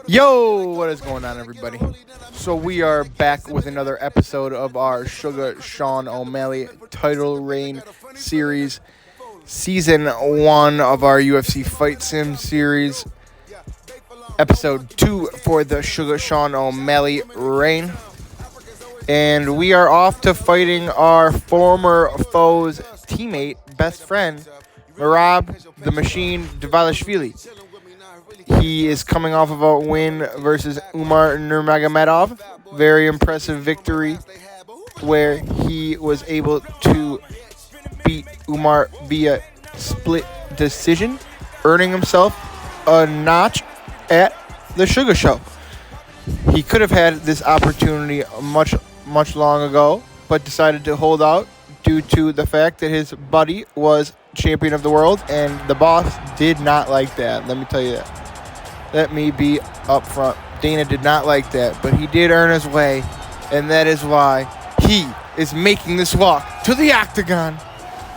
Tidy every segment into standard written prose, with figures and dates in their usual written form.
Yo, what is going on, everybody? So we are back with another episode of our Sugar Sean O'Malley title reign series, season 1 of our UFC Fight Sim series, episode 2 for the Sugar Sean O'Malley reign. And we are off to fighting our former foe's teammate, best friend, Merab the Machine Dvalishvili. He is coming off of a win versus Umar Nurmagomedov. Very impressive victory where he was able to beat Umar via split decision, earning himself a notch at the Sugar Show. He could have had this opportunity much long ago, but decided to hold out due to the fact that his buddy was champion of the world, and the boss did not like that. Let me tell you that. Let me be upfront. Dana did not like that, but he did earn his way, and that is why he is making this walk to the octagon.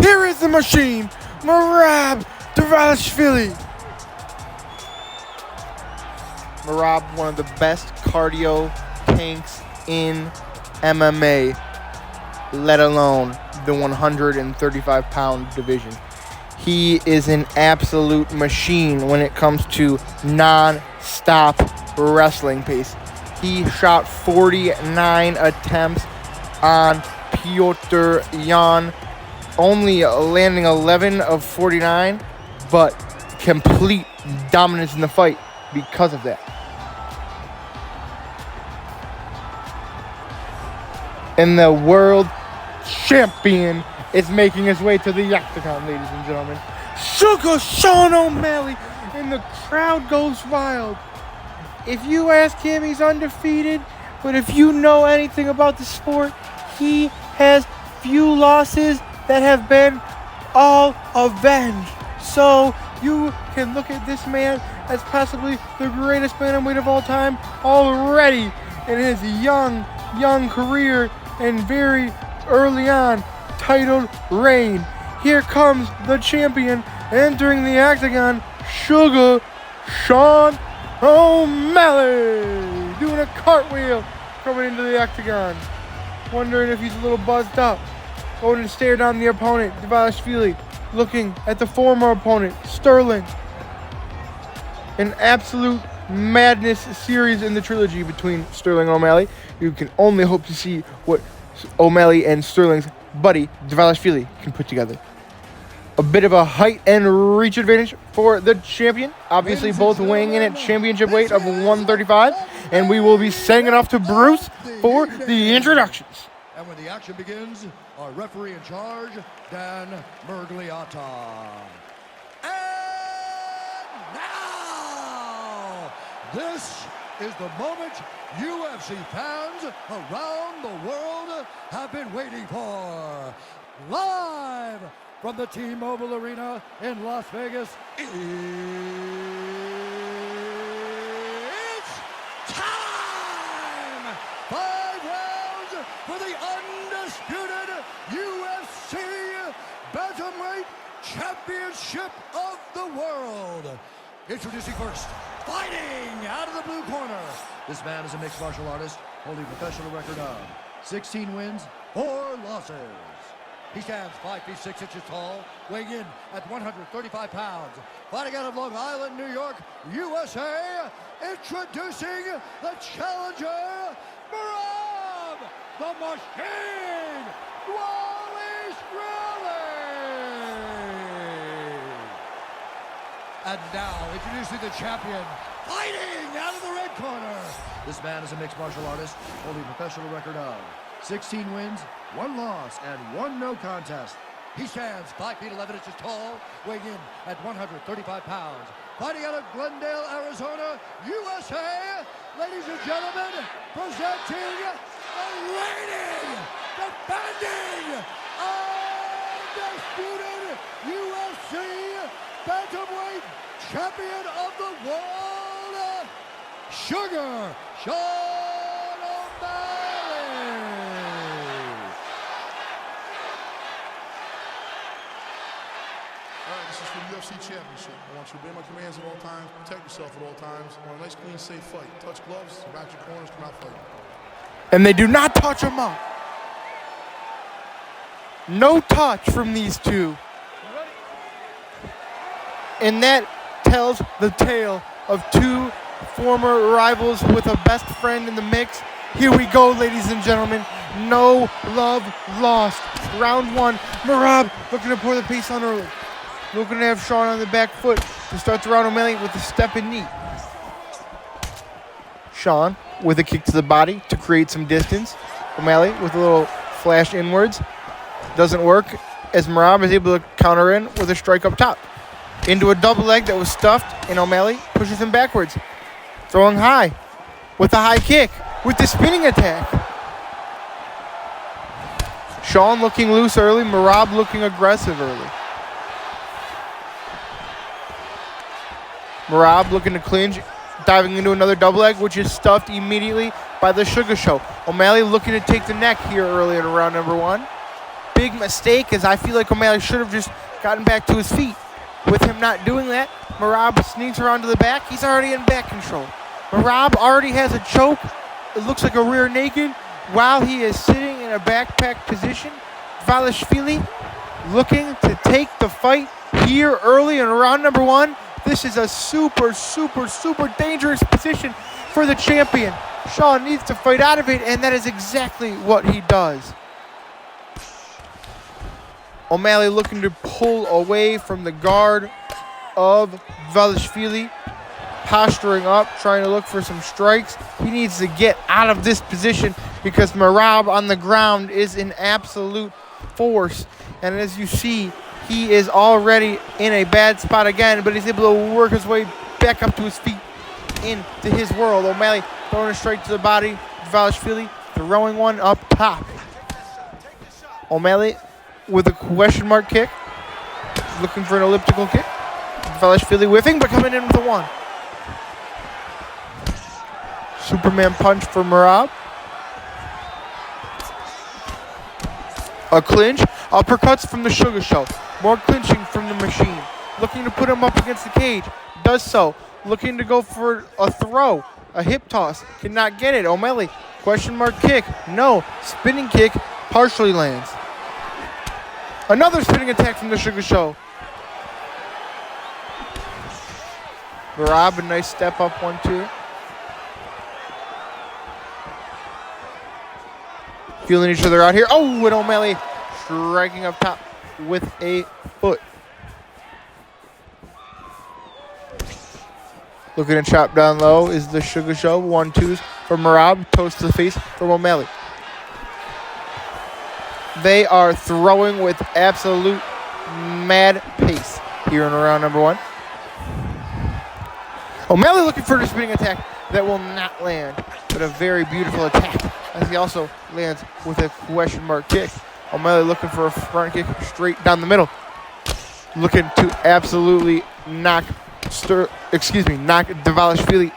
Here is the machine, Merab Dvalishvili. Merab, one of the best cardio tanks in MMA, let alone the 135-pound division. He is an absolute machine when it comes to non-stop wrestling pace. He shot 49 attempts on Piotr Yan, only landing 11 of 49, but complete dominance in the fight because of that. And the world champion is making his way to the octagon, ladies and gentlemen. Sugar Sean O'Malley, and the crowd goes wild. If you ask him, he's undefeated, but if you know anything about the sport, he has few losses that have been all avenged. So you can look at this man as possibly the greatest bantamweight of all time already in his young career and very early on titled reign. Here comes the champion entering the octagon, Sugar Sean O'Malley, doing a cartwheel coming into the octagon. Wondering if he's a little buzzed up. Going to stare down the opponent, Dvalishvili, looking at the former opponent, Sterling. An absolute madness series in the trilogy between Sterling and O'Malley. You can only hope to see what O'Malley and Sterling's buddy Dvalishvili can put together. A bit of a height and reach advantage for the champion. Obviously, both weighing in at championship weight of 135. And we will be sending it off to Bruce for the introductions. And when the action begins, our referee in charge, Dan Mergliata. And now, this is the moment UFC fans around the world have been waiting for. Live from the T-Mobile Arena in Las Vegas, it's time! 5 rounds for the undisputed UFC Bantamweight Championship of the World. Introducing first, fighting out of the blue corner. This man is a mixed martial artist, holding a professional record of 16 wins, 4 losses. He stands 5 feet 6 inches tall, weighing in at 135 pounds. Fighting out of Long Island, New York, USA, introducing the challenger, Merab the Machine Dvalishvili. And now, introducing the champion, fighting out of the red corner. This man is a mixed martial artist, holding a professional record of 16 wins, 1 loss, and 1 no contest. He stands 5 feet 11 inches tall, weighing in at 135 pounds. Fighting out of Glendale, Arizona, USA, ladies and gentlemen, presenting the reigning, defending, undisputed UFC Bantamweight Champion of the World, Sugar Sean O'Malley. This is from UFC UFC championship. I want you to obey my commands at all times, protect yourself at all times. I want a nice, clean, safe fight. Touch gloves, back your corners, come out fighting. And they do not touch him up. No touch from these two. And that tells the tale of two former rivals with a best friend in the mix. Here we go, ladies and gentlemen. No love lost. Round one. Merab looking to pour the pace on early. Looking to have Sean on the back foot to start the round. O'Malley with a step and knee. Sean with a kick to the body to create some distance. O'Malley with a little flash inwards. Doesn't work as Merab is able to counter in with a strike up top. Into a double leg that was stuffed, and O'Malley pushes him backwards. Throwing high with a high kick with the spinning attack. Sean looking loose early, Merab looking aggressive early. Merab looking to clinch, diving into another double leg, which is stuffed immediately by the Sugar Show. O'Malley looking to take the neck here early in round number one. Big mistake, as I feel like O'Malley should have just gotten back to his feet. With him not doing that, Merab sneaks around to the back. He's already in back control. Merab already has a choke. It looks like a rear naked while he is sitting in a backpack position. Dvalishvili looking to take the fight here early in round number one. This is a super, super, super dangerous position for the champion. Sean needs to fight out of it, and that is exactly what he does. O'Malley looking to pull away from the guard of Dvalishvili. Posturing up, trying to look for some strikes. He needs to get out of this position because Merab on the ground is an absolute force. And as you see, he is already in a bad spot again, but he's able to work his way back up to his feet into his world. O'Malley throwing a strike to the body. Dvalishvili throwing one up top. O'Malley with a question mark kick. Looking for an elliptical kick. Dvalishvili whiffing, but coming in with a one. Superman punch for Merab. A clinch. Uppercuts from the Sugar Show. More clinching from the machine. Looking to put him up against the cage. Does so. Looking to go for a throw. A hip toss. Cannot get it. O'Malley. Question mark kick. No. Spinning kick. Partially lands. Another spinning attack from the Sugar Show. Merab, a nice step up 1-2. Feeling each other out here. Oh, and O'Malley striking up top with a foot. Looking to chop down low is the Sugar Show. 1-2s from Merab. Toast to the face from O'Malley. They are throwing with absolute mad pace here in round number one. O'Malley looking for a spinning attack that will not land, but a very beautiful attack as he also lands with a question mark kick. O'Malley looking for a front kick straight down the middle. Looking to absolutely knock Dvalishvili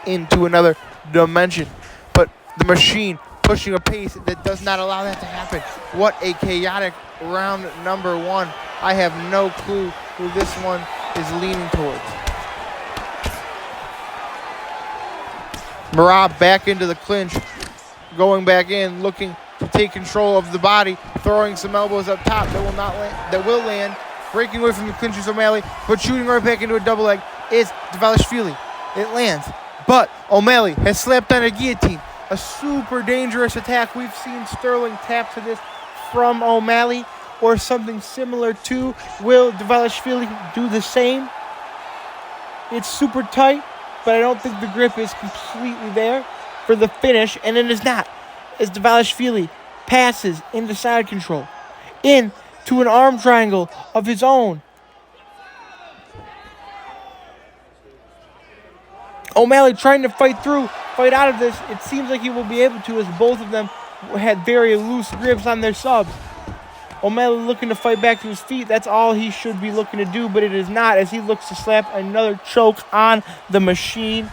into another dimension. But the machine pushing a pace that does not allow that to happen. What a chaotic round number one. I have no clue who this one is leaning towards. Merab back into the clinch, going back in, looking to take control of the body, throwing some elbows up top that will land, breaking away from the clinches of O'Malley, but shooting right back into a double leg is Dvalishvili. It lands, but O'Malley has slapped on a guillotine. A super dangerous attack. We've seen Sterling tap to this from O'Malley or something similar to. Will Dvalishvili do the same? It's super tight, but I don't think the grip is completely there for the finish, and it is not. As Dvalishvili passes into side control, into an arm triangle of his own. O'Malley trying to fight out of this. It seems like he will be able to, as both of them had very loose grips on their subs. O'Malley looking to fight back to his feet. That's all he should be looking to do, but it is not, as he looks to slap another choke on the machine.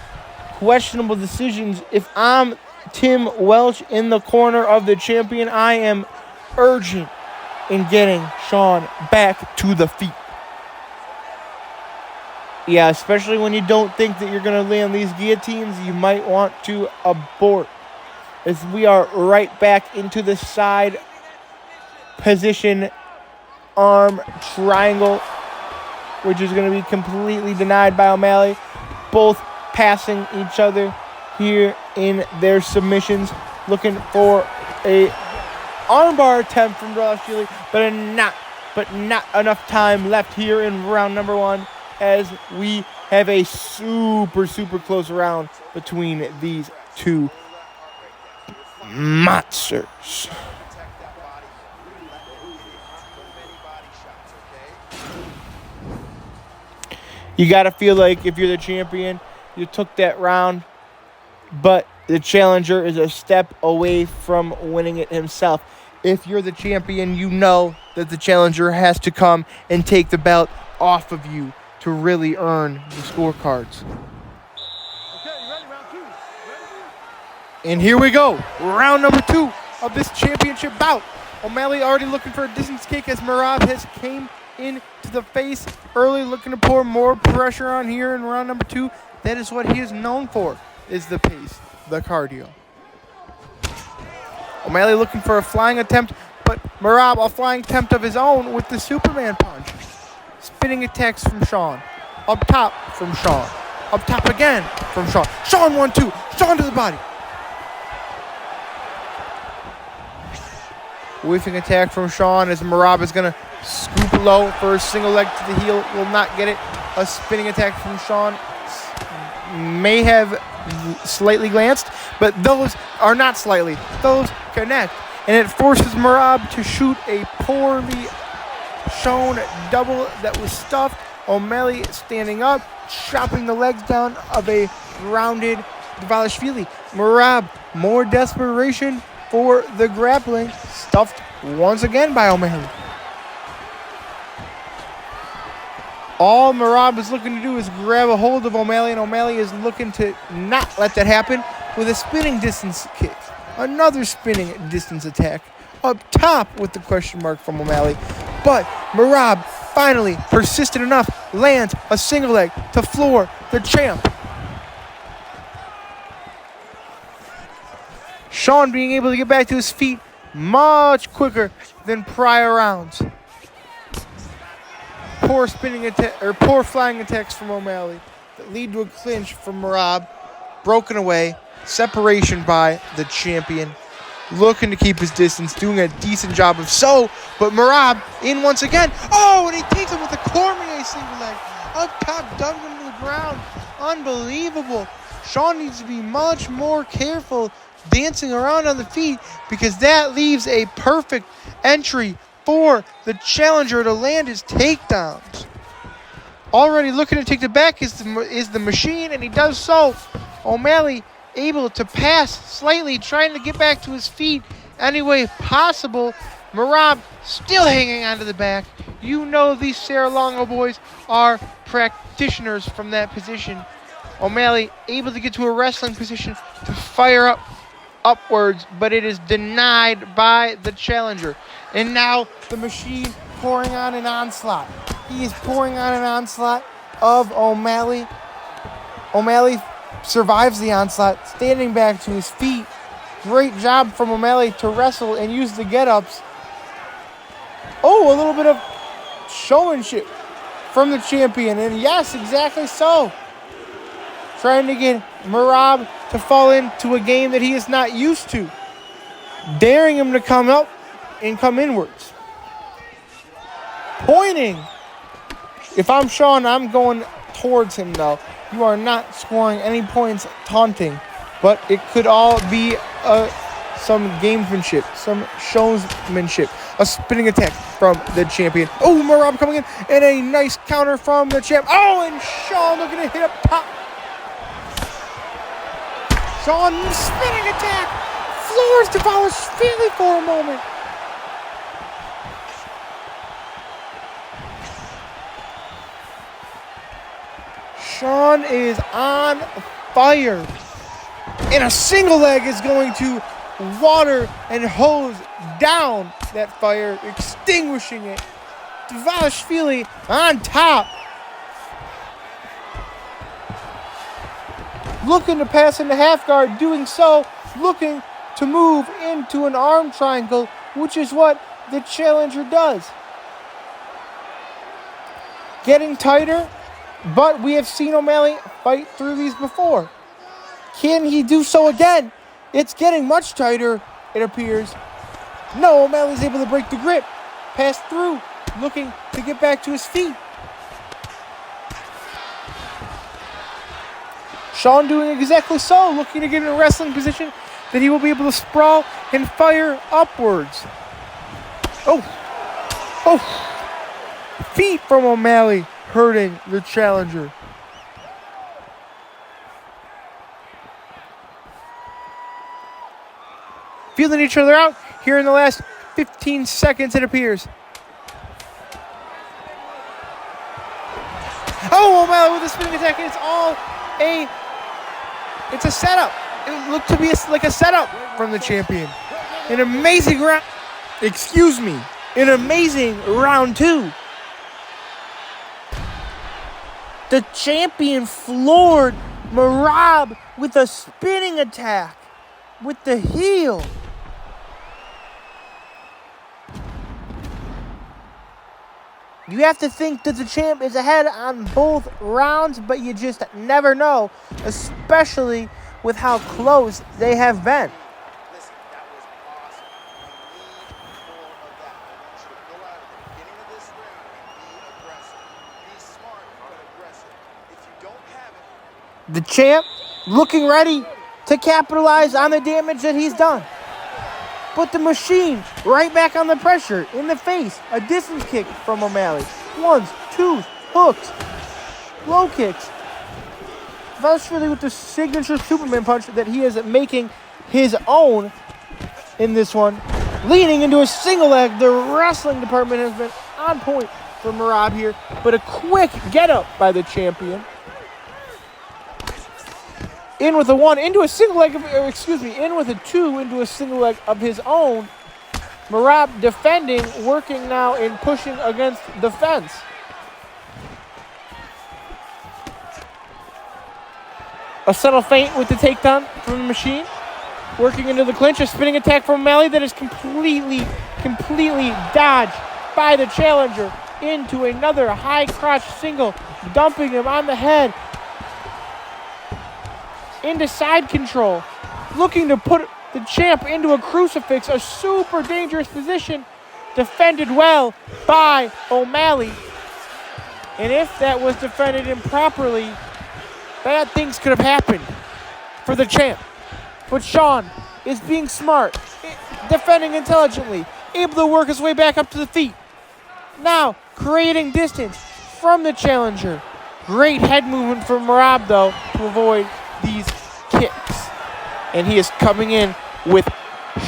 Questionable decisions. If I'm Tim Welch in the corner of the champion, I am urgent in getting Sean back to the feet. Yeah, especially when you don't think that you're going to land these guillotines, you might want to abort. As we are right back into the side position arm triangle, which is going to be completely denied by O'Malley. Both passing each other here in their submissions, looking for a armbar attempt from Dvalishvili, but not enough time left here in round number 1, as we have a super close round between these two monsters. You got to feel like if you're the champion, you took that round, but the challenger is a step away from winning it himself. If you're the champion, you know that the challenger has to come and take the belt off of you to really earn the scorecards. Okay, you ready? Round 2. Ready? And here we go. Round number 2 of this championship bout. O'Malley already looking for a distance kick as Merab has came into the face early, looking to pour more pressure on here in round number 2. That is what he is known for, is the pace, the cardio. O'Malley looking for a flying attempt, but Merab a flying attempt of his own with the Superman punch. Spinning attacks from Sean. Up top from Sean. Up top again from Sean. Sean 1-2. Sean to the body. Whiffing attack from Sean as Merab is going to scoop low for a single leg to the heel. Will not get it. A spinning attack from Sean. May have slightly glanced, but those are not slightly. Those connect. And it forces Merab to shoot a poorly shown double that was stuffed. O'Malley standing up, chopping the legs down of a rounded Dvalishvili. Merab, more desperation for the grappling, stuffed once again by O'Malley. All Merab is looking to do is grab a hold of O'Malley, and O'Malley is looking to not let that happen with a spinning distance kick. Another spinning distance attack up top with the question mark from O'Malley. But Merab finally persistent enough, lands a single leg to floor the champ. Sean being able to get back to his feet much quicker than prior rounds. Poor flying attacks from O'Malley that lead to a clinch from Merab. Broken away. Separation by the champion. Looking to keep his distance, doing a decent job of so, but Merab in once again. Oh, and he takes him with a Cormier single leg. Up top, dumped him to the ground. Unbelievable. Sean needs to be much more careful dancing around on the feet, because that leaves a perfect entry for the challenger to land his takedowns. Already looking to take the back is the machine, and he does so. O'Malley able to pass slightly, trying to get back to his feet any way possible. Merab still hanging onto the back. You know these Sarah Longo boys are practitioners from that position. O'Malley able to get to a wrestling position to fire upwards, but it is denied by the challenger. And now the machine pouring on an onslaught. He is pouring on an onslaught of O'Malley. O'Malley survives the onslaught, standing back to his feet. Great job from O'Malley to wrestle and use the get-ups. Oh, a little bit of showmanship from the champion, and yes, exactly so. Trying to get Merab to fall into a game that he is not used to. Daring him to come up and come inwards. Pointing. If I'm Sean, I'm going towards him, though. You are not scoring any points taunting, but it could all be some gamesmanship, some showsmanship. A spinning attack from the champion. Oh, Merab coming in, and a nice counter from the champ. Oh, and Sean looking to hit up top. Sean spinning attack. Floors Dvalishvili for a moment. Sean is on fire. And a single leg is going to water and hose down that fire, extinguishing it. Dvalishvili on top. looking to pass into half guard, doing so, looking to move into an arm triangle, which is what the challenger does. Getting tighter, but we have seen O'Malley fight through these before. Can he do so again? It's getting much tighter, it appears. No, O'Malley's able to break the grip, pass through, looking to get back to his feet. Sean doing exactly so, looking to get in a wrestling position that he will be able to sprawl and fire upwards. Oh. Feet from O'Malley hurting the challenger. Feeling each other out here in the last 15 seconds, it appears. Oh, O'Malley with a spinning attack. It's a setup. It looked to be like a setup from the champion. An amazing round. An amazing round 2. The champion floored Merab with a spinning attack with the heel. You have to think that the champ is ahead on both rounds, but you just never know, especially with how close they have been. Listen, that was awesome. You need more of that. I want you to go out at the beginning of this round and be aggressive. Be smart, but aggressive. If you don't have it, The champ looking ready to capitalize on the damage that he's done. But the machine right back on the pressure in the face. A distance kick from O'Malley. 1s, 2s, hooks, low kicks. Dvalishvili with the signature Superman punch that he is making his own in this one. Leading into a single leg. The wrestling department has been on point for Merab here. But a quick get up by the champion. In with a 1, into a single leg, in with a 2, into a single leg of his own. Merab defending, working now and pushing against the fence. A subtle feint with the takedown from the machine. Working into the clinch, a spinning attack from O'Malley that is completely dodged by the challenger. Into another high crotch single, dumping him on the head. Into side control, looking to put the champ into a crucifix, a super dangerous position, defended well by O'Malley. And if that was defended improperly, bad things could have happened for the champ. But Sean is being smart, defending intelligently, able to work his way back up to the feet. Now, creating distance from the challenger. Great head movement from Merab, though, to avoid these kicks. And he is coming in with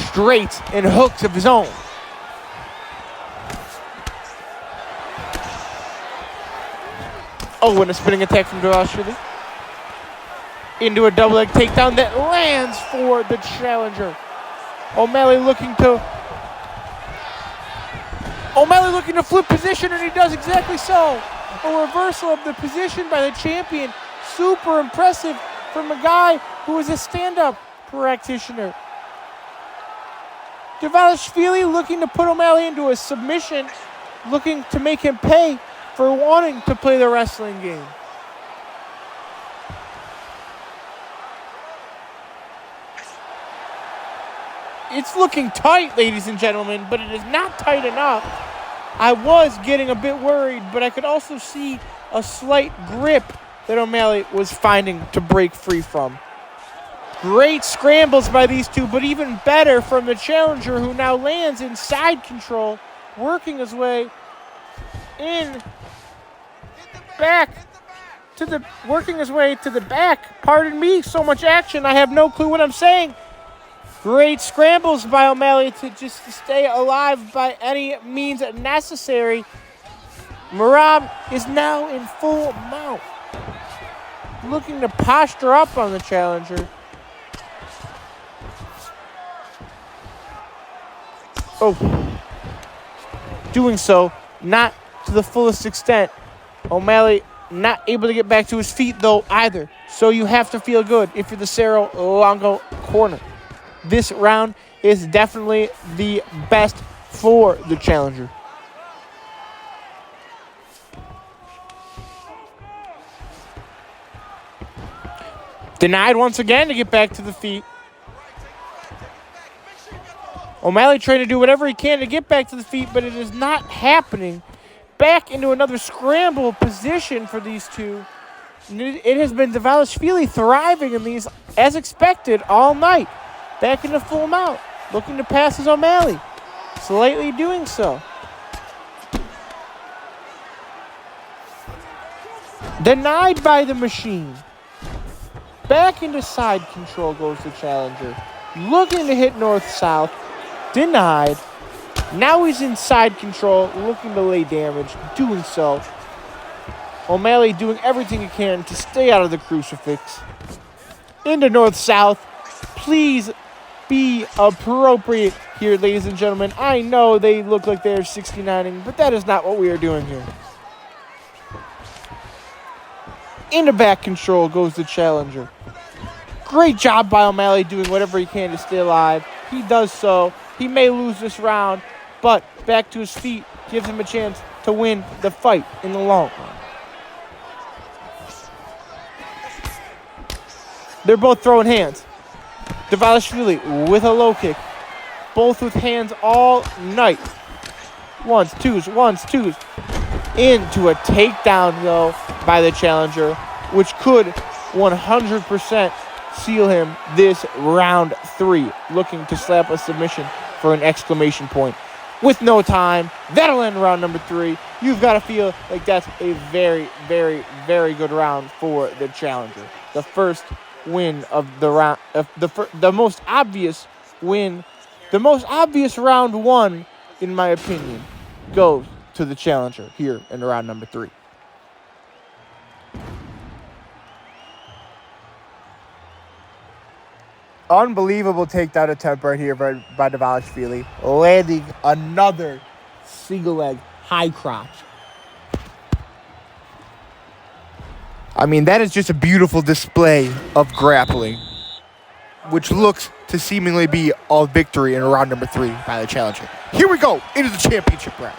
straights and hooks of his own. Oh, and a spinning attack from Dvalishvili. Into a double leg takedown that lands for the challenger. O'Malley looking to flip position, and he does exactly so. A reversal of the position by the champion. Super impressive from a guy who is a stand-up practitioner. Dvalishvili looking to put O'Malley into a submission, looking to make him pay for wanting to play the wrestling game. It's looking tight, ladies and gentlemen, but it is not tight enough. I was getting a bit worried, but I could also see a slight grip that O'Malley was finding to break free from. Great scrambles by these two, but even better from the challenger, who now lands in side control, working his way in back to the back. Pardon me, so much action. I have no clue what I'm saying. Great scrambles by O'Malley to stay alive by any means necessary. Merab is now in full mount, looking to posture up on the challenger. Oh, doing so not to the fullest extent. O'Malley not able to get back to his feet though either. So you have to feel good if you're the Cerro Longo corner. This round is definitely the best for the challenger. Denied once again to get back to the feet. O'Malley trying to do whatever he can to get back to the feet, but it is not happening. Back into another scramble position for these two. It has been Dvalishvili thriving in these as expected all night. Back into full mount, looking to pass his O'Malley. Slightly doing so. Denied by the machine. Back into side control goes the challenger. Looking to hit north-south. Denied. Now he's in side control, looking to lay damage. Doing so. O'Malley doing everything he can to stay out of the crucifix. Into north-south. Please be appropriate here, ladies and gentlemen. I know they look like they're 69ing, but that is not what we are doing here. Into back control goes the challenger. Great job by O'Malley doing whatever he can to stay alive. He does so. He may lose this round, but back to his feet gives him a chance to win the fight in the long run. They're both throwing hands. Dvalishvili with a low kick. Both with hands all night. Ones, twos. Into a takedown, though, by the challenger, which could 100% seal him this round 3. Looking to slap a submission for an exclamation point. With no time, that'll end round number 3. You've got to feel like that's a very, very, very good round for the challenger. The first win of the round, the most obvious win, the most obvious round 1, in my opinion, goes to the challenger here in round number 3. Unbelievable takedown attempt right here by Dvalishvili, landing another single leg high crotch. I mean, that is just a beautiful display of grappling, which looks to seemingly be a victory in round number 3 by the challenger. Here we go into the championship round.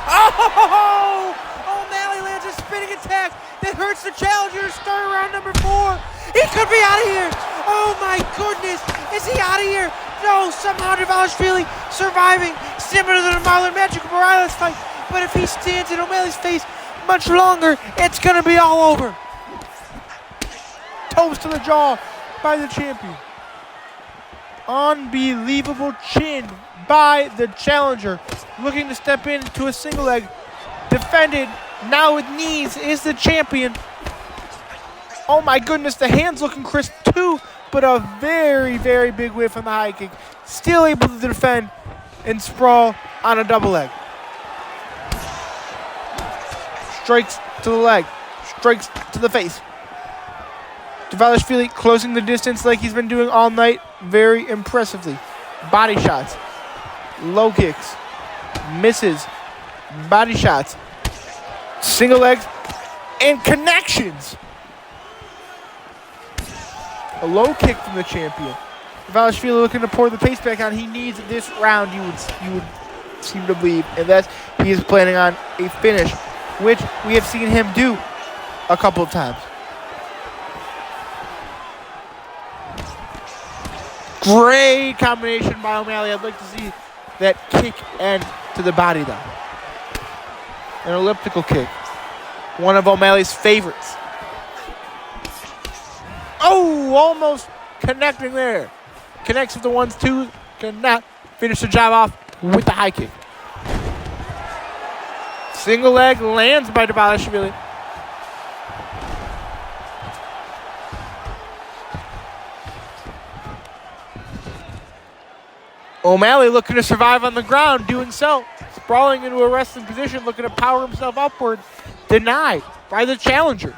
Oh! O'Malley lands a spinning attack that hurts the challenger to start round number 4. He could be out of here. Oh my goodness. Is he out of here? No, somehow Dvalishvili surviving, similar to the Marlon Magic Morales fight. But if he stands in O'Malley's face much longer, it's going to be all over. Toes to the jaw by the champion. Unbelievable chin by the challenger. Looking to step into a single leg. Defended now with knees is the champion. Oh my goodness, the hands looking crisp too, but a very, very big whiff on the high kick. Still able to defend and sprawl on a double leg. Strikes to the leg, strikes to the face. Dvalishvili closing the distance like he's been doing all night very impressively. Body shots, low kicks, misses, body shots, single legs, and connections. A low kick from the champion. Dvalishvili looking to pour the pace back on. He needs this round, you would seem to believe, and that's he is planning on a finish, which we have seen him do a couple of times. Great combination by O'Malley. I'd like to see that kick end to the body, though. An elliptical kick. One of O'Malley's favorites. Oh, almost connecting there. Connects with the 1-2. Cannot finish the job off with the high kick. Single leg lands by Dvalishvili. O'Malley looking to survive on the ground, doing so. Sprawling into a wrestling position, looking to power himself upward. Denied by the challenger.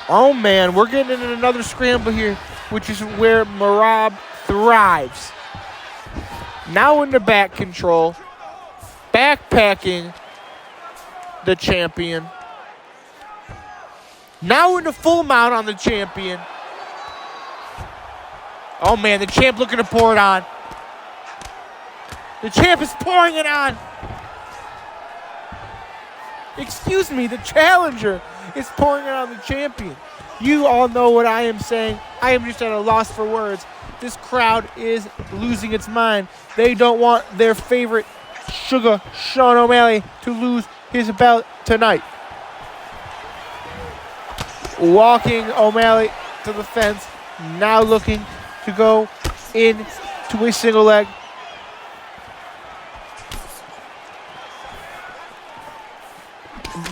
Oh man, we're getting into another scramble here, which is where Merab thrives. Now into back control. Backpacking the champion. Now into full mount on the champion. Oh man, the champ looking to pour it on. The champ is pouring it on. Excuse me, the challenger is pouring it on the champion. You all know what I am saying. I am just at a loss for words. This crowd is losing its mind. They don't want their favorite Sugar Sean O'Malley to lose his belt tonight. Walking O'Malley to the fence, now looking to go into a single leg.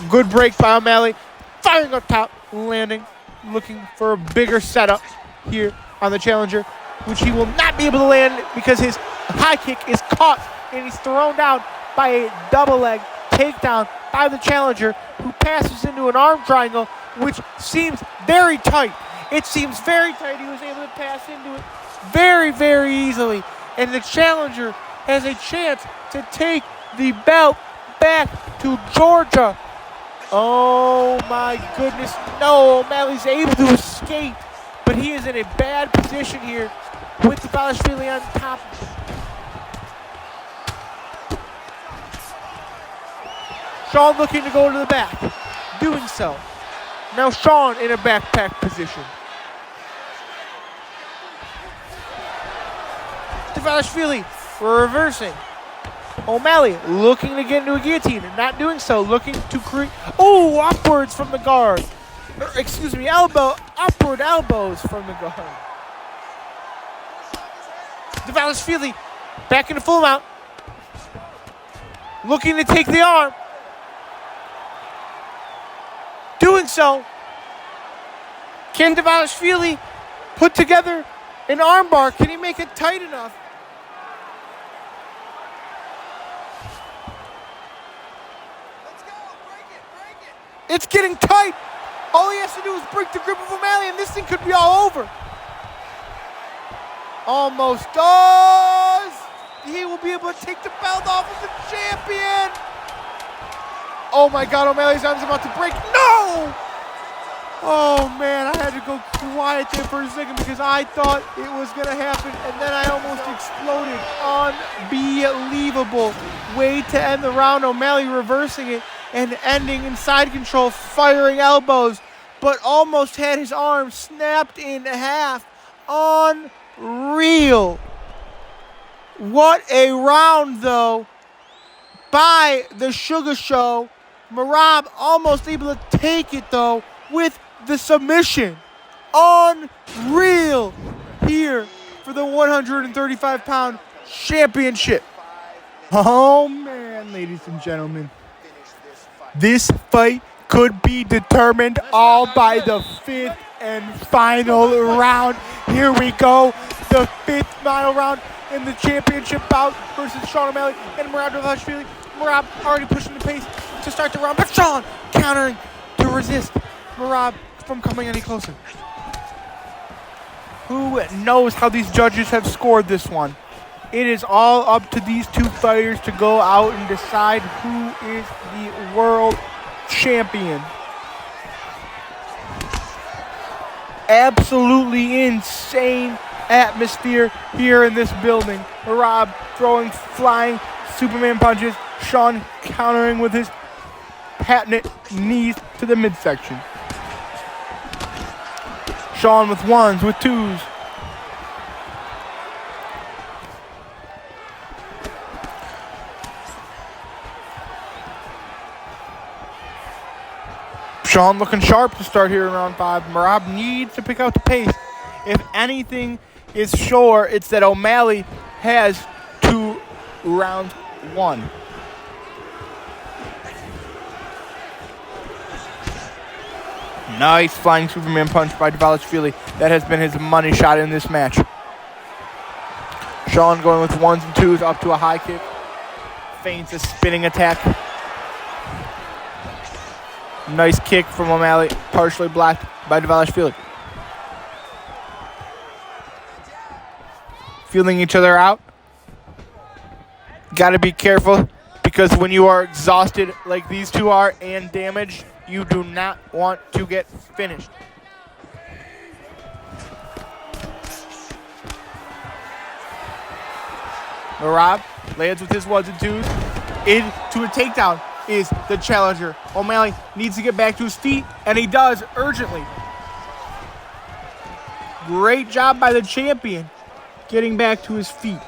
Good break by O'Malley. Firing up top, landing, looking for a bigger setup here on the challenger, which he will not be able to land because his high kick is caught and he's thrown down by a double leg takedown by the challenger, who passes into an arm triangle, which seems very tight. It seems very tight. He was able to pass into it very, very easily. And the challenger has a chance to take the belt back to Georgia. Oh my goodness. No, O'Malley's able to escape, but he is in a bad position here with Dvalishvili on top. Sean looking to go to the back, doing so. Now Sean in a backpack position. Dvalishvili reversing. O'Malley looking to get into a guillotine and not doing so, looking to create, upwards from the guard. Upward elbows from the guard. Dvalishvili back into full mount, looking to take the arm. Doing so. Can Dvalishvili put together an armbar? Can he make it tight enough? It's getting tight. All he has to do is break the grip of O'Malley and this thing could be all over. Almost does. He will be able to take the belt off of the champion. Oh my God, O'Malley's arm's about to break. No! Oh man, I had to go quiet there for a second because I thought it was gonna happen and then I almost exploded. Unbelievable way to end the round. O'Malley reversing it and ending in side control, firing elbows, but almost had his arm snapped in half. Unreal. What a round though by the Sugar Show. Merab almost able to take it though with the submission. Unreal here for the 135-pound championship. Oh man, ladies and gentlemen. This fight could be determined all by the fifth and final round. Here we go, the fifth final round in the championship bout versus Sean O'Malley and Merab Dvalishvili. Merab already pushing the pace to start the round, but Sean countering to resist Merab from coming any closer. Who knows how these judges have scored this one? It is all up to these two fighters to go out and decide who is the world champion. Absolutely insane atmosphere here in this building. Merab throwing flying Superman punches. Sean countering with his patented knees to the midsection. Sean with ones, with twos. Sean looking sharp to start here in round 5. Merab needs to pick out the pace. If anything is sure, it's that O'Malley has 2 rounds won. Nice flying Superman punch by Dvalishvili. That has been his money shot in this match. Sean going with ones and twos up to a high kick. Feints a spinning attack. Nice kick from O'Malley, partially blocked by Dvalishvili. Feeling each other out. Got to be careful Because when you are exhausted like these two are and damaged, you do not want to get finished. Merab lands with his ones and twos. Into a takedown is the challenger. O'Malley needs to get back to his feet, and he does urgently. Great job by the champion getting back to his feet.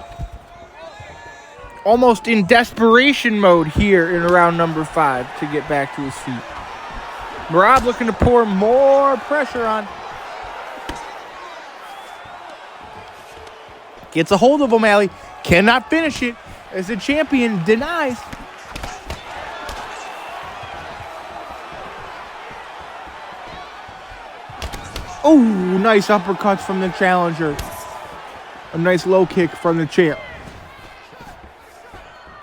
Almost in desperation mode here in round number 5 to get back to his feet. Merab looking to pour more pressure on. Gets a hold of O'Malley. Cannot finish it as the champion denies. Oh, nice uppercuts from the challenger. A nice low kick from the champ.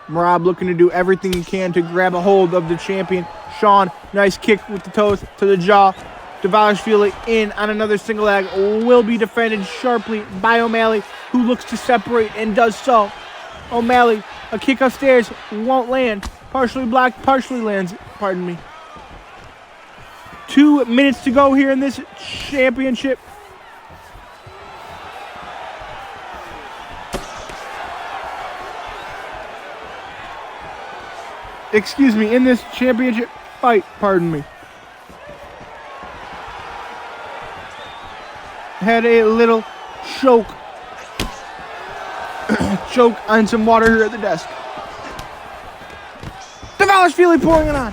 Merab looking to do everything he can to grab a hold of the champion. Sean, nice kick with the toes to the jaw. Dvalishvili in on another single leg. Will be defended sharply by O'Malley, who looks to separate and does so. O'Malley, a kick upstairs, won't land. Partially blocked, partially lands. Pardon me. 2 minutes to go here in this championship. Excuse me, in this championship fight, pardon me. Had a little choke. Choke on some water here at the desk. Dvalishvili pouring it on.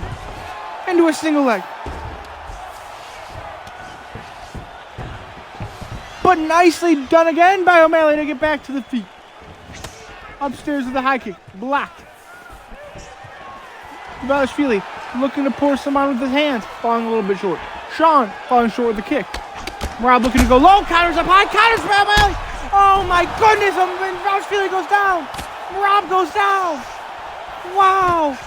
Into a single leg. But nicely done again by O'Malley to get back to the feet. Upstairs with a high kick. Blocked. Dvalishvili looking to pour some on with his hands. Falling a little bit short. Sean falling short with the kick. Merab looking to go low. Counters up high. Counters by O'Malley. Oh my goodness. Dvalishvili goes down. Merab goes down. Wow.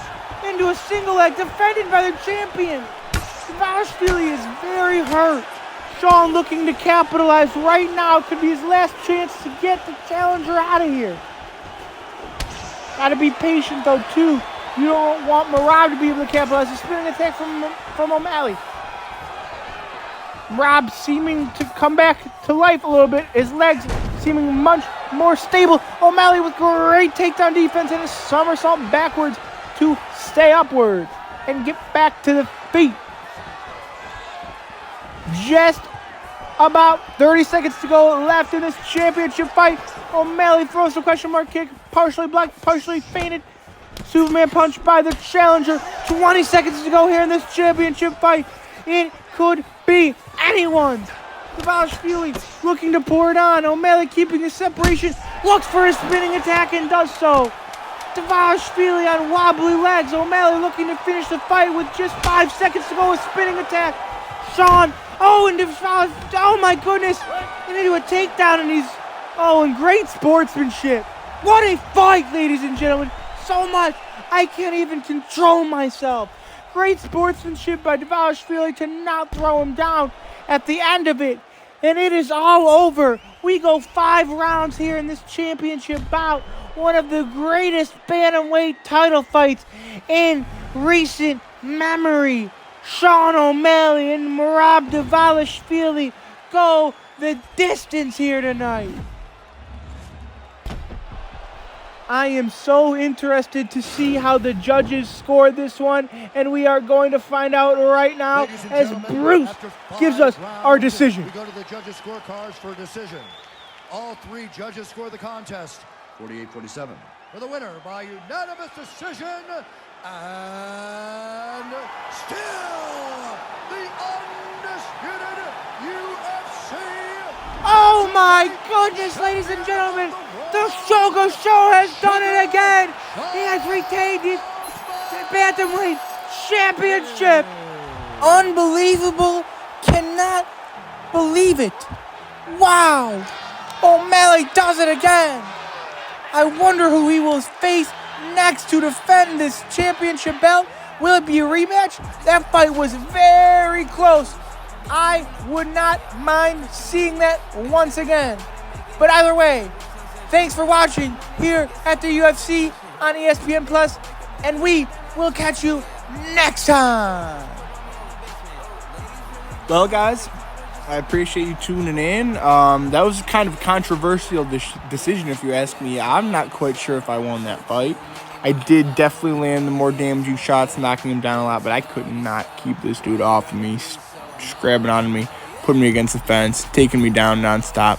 Into a single leg defended by the champion. Dvalishvili is very hurt. Sean looking to capitalize right now. Could be his last chance to get the challenger out of here. Gotta be patient though too. You don't want Merab to be able to capitalize. A spinning attack from O'Malley. Merab seeming to come back to life a little bit. His legs seeming much more stable. O'Malley with great takedown defense and a somersault backwards to stay upward and get back to the feet. Just about 30 seconds to go left in this championship fight. O'Malley throws a question mark kick. Partially blocked, partially feinted. Superman punch by the challenger. 20 seconds to go here in this championship fight. It could be anyone's. Dvalishvili looking to pour it on. O'Malley keeping his separation. Looks for his spinning attack and does so. Dvalishvili on wobbly legs. O'Malley looking to finish the fight with just 5 seconds to go. A spinning attack. Sean. Oh, and Dvalishvili. Oh my goodness. And into a takedown and he's. Oh, and great sportsmanship. What a fight, ladies and gentlemen. So much, I can't even control myself. Great sportsmanship by Dvalishvili to not throw him down at the end of it. And it is all over. We go 5 rounds here in this championship bout. One of the greatest bantamweight title fights in recent memory. Sean O'Malley and Merab Dvalishvili go the distance here tonight. I am so interested to see how the judges scored this one, and we are going to find out right now as Bruce gives us our decision. We go to the judges' scorecards for a decision. All 3 judges score the contest 48-47. For the winner by unanimous decision, and still the undisputed UFC. Oh my goodness, ladies and gentlemen. The Sugar Show has done it again. He has retained his bantamweight championship. Unbelievable. Cannot believe it. Wow. O'Malley does it again. I wonder who he will face next to defend this championship belt. Will it be a rematch? That fight was very close. I would not mind seeing that once again. But either way, thanks for watching here at the UFC on ESPN Plus and we will catch you next time. Well, guys, I appreciate you tuning in. That was kind of a controversial decision, if you ask me. I'm not quite sure if I won that fight. I did definitely land the more damaging shots, knocking him down a lot, but I could not keep this dude off of me, just grabbing onto me, putting me against the fence, taking me down nonstop.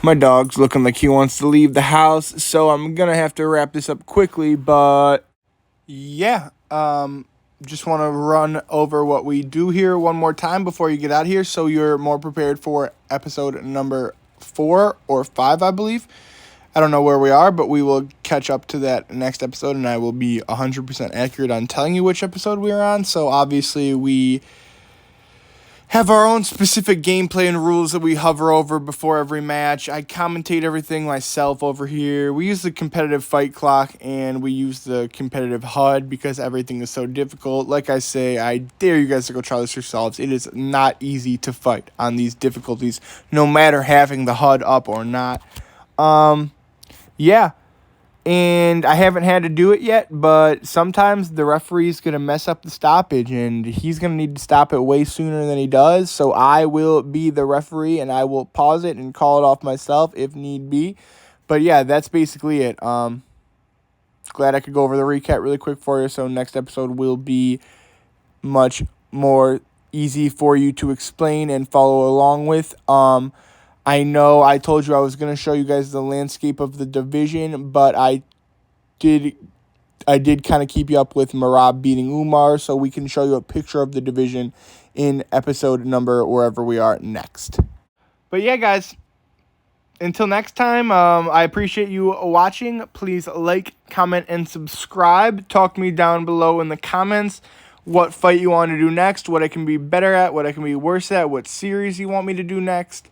My dog's looking like he wants to leave the house, so I'm going to have to wrap this up quickly, but yeah, just want to run over what we do here one more time before you get out here so you're more prepared for episode number 4 or 5, I believe. I don't know where we are, but we will catch up to that next episode, and I will be 100% accurate on telling you which episode we are on. So obviously we have our own specific gameplay and rules that we hover over before every match. I commentate everything myself over here. We use the competitive fight clock, and we use the competitive HUD because everything is so difficult. Like I say, I dare you guys to go try this yourselves. It is not easy to fight on these difficulties, no matter having the HUD up or not. Yeah. And I haven't had to do it yet, but sometimes the referee's going to mess up the stoppage, and he's going to need to stop it way sooner than he does. So I will be the referee, and I will pause it and call it off myself if need be. But yeah, that's basically it. Glad I could go over the recap really quick for you. So next episode will be much more easy for you to explain and follow along with. I know I told you I was going to show you guys the landscape of the division, but I did kind of keep you up with Merab beating Umar, so we can show you a picture of the division in episode number wherever we are next. But yeah, guys, until next time, I appreciate you watching. Please like, comment, and subscribe. Talk to me down below in the comments what fight you want to do next, what I can be better at, what I can be worse at, what series you want me to do next.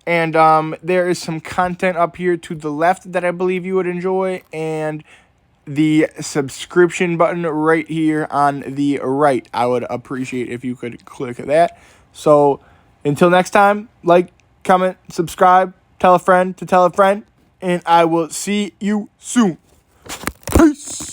And there is some content up here to the left that I believe you would enjoy, and the subscription button right here on the right. I would appreciate if you could click that. So until next time, like, comment, subscribe, tell a friend to tell a friend, and I will see you soon. Peace.